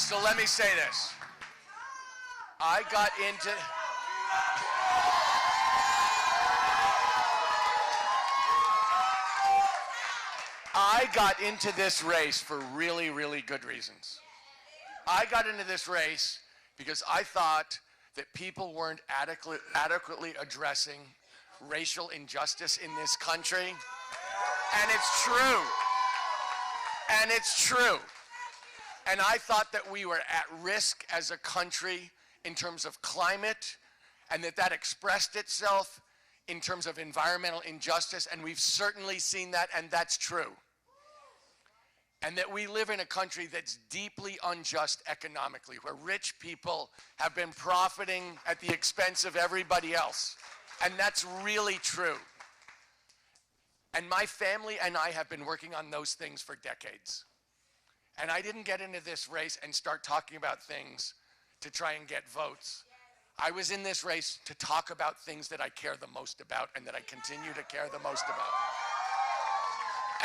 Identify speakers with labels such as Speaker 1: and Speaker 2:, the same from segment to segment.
Speaker 1: So let me say this. I got into this race for really, really good reasons. I got into this race because I thought that people weren't adequately addressing racial injustice in this country. And it's true. And it's true. And I thought that we were at risk as a country in terms of climate, and that expressed itself in terms of environmental injustice, and we've certainly seen that, and that's true. And that we live in a country that's deeply unjust economically, where rich people have been profiting at the expense of everybody else. And that's really true. And my family and I have been working on those things for decades. And I didn't get into this race and start talking about things to try and get votes. I was in this race to talk about things that I care the most about and that I continue to care the most about.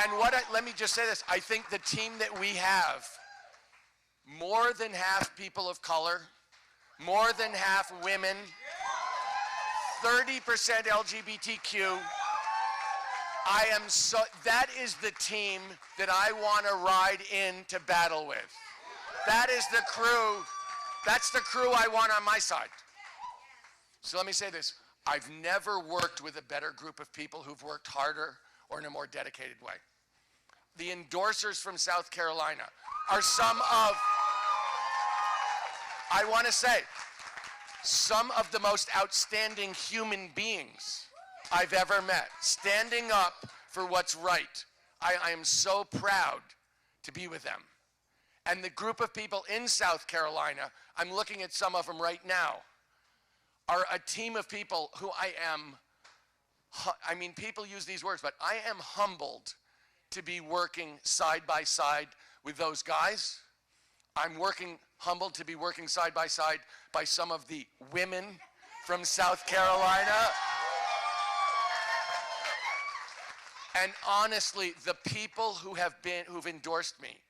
Speaker 1: And let me just say this, I think the team that we have, more than half people of color, more than half women, 30% LGBTQ, that is the team that I want to ride in to battle with. That is the crew, that's the crew I want on my side. So let me say this, I've never worked with a better group of people who've worked harder or in a more dedicated way. The endorsers from South Carolina are some of, I want to say, some of the most outstanding human beings I've ever met, standing up for what's right. I am so proud to be with them. And the group of people in South Carolina, I'm looking at some of them right now, are a team of people who people use these words, but I am humbled to be working side by side with those guys. I'm humbled to be working side by some of the women from South Carolina. And honestly, the people who've endorsed me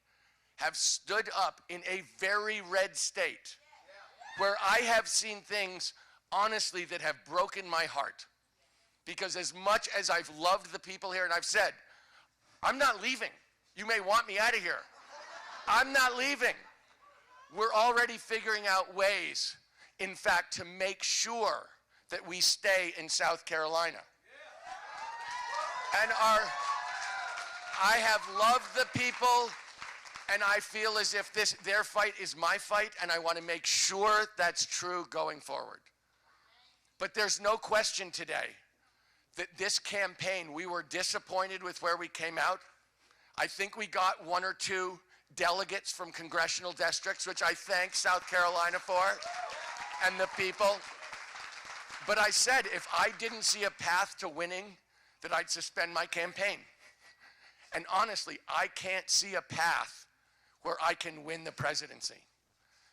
Speaker 1: have stood up in a very red state where I have seen things, honestly, that have broken my heart. Because as much as I've loved the people here, and I've said, I'm not leaving. You may want me out of here. I'm not leaving. We're already figuring out ways, in fact, to make sure that we stay in South Carolina. And I have loved the people, and I feel as if their fight is my fight, and I want to make sure that's true going forward. But there's no question today that this campaign, we were disappointed with where we came out. I think we got 1 or 2 delegates from congressional districts, which I thank South Carolina for, and the people. But I said if I didn't see a path to winning, that I'd suspend my campaign. And honestly, I can't see a path where I can win the presidency.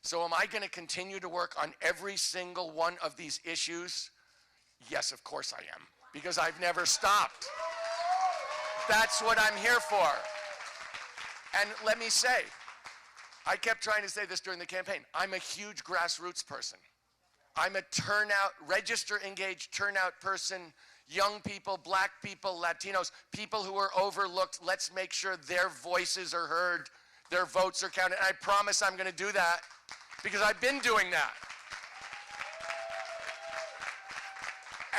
Speaker 1: So am I going to continue to work on every single one of these issues? Yes, of course I am, because I've never stopped. That's what I'm here for. And let me say, I kept trying to say this during the campaign, I'm a huge grassroots person. I'm a register engaged turnout person, young people, black people, Latinos, people who are overlooked. Let's make sure their voices are heard, their votes are counted. And I promise I'm going to do that because I've been doing that.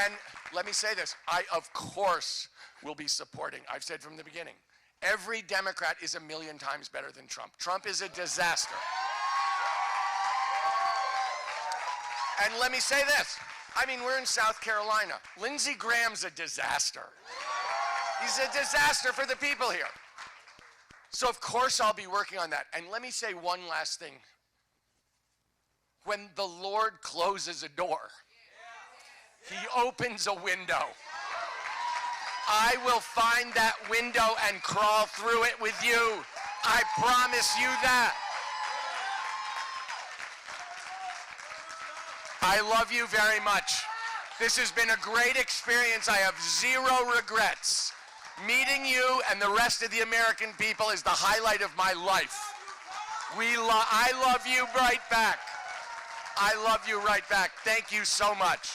Speaker 1: And let me say this, I, of course, will be supporting, I've said from the beginning, every Democrat is a million times better than Trump. Trump is a disaster. And let me say this, I mean, we're in South Carolina. Lindsey Graham's a disaster. He's a disaster for the people here. So of course I'll be working on that. And let me say one last thing. When the Lord closes a door, He opens a window. I will find that window and crawl through it with you. I promise you that. I love you very much. This has been a great experience. I have zero regrets. Meeting you and the rest of the American people is the highlight of my life. I love you right back. I love you right back. Thank you so much.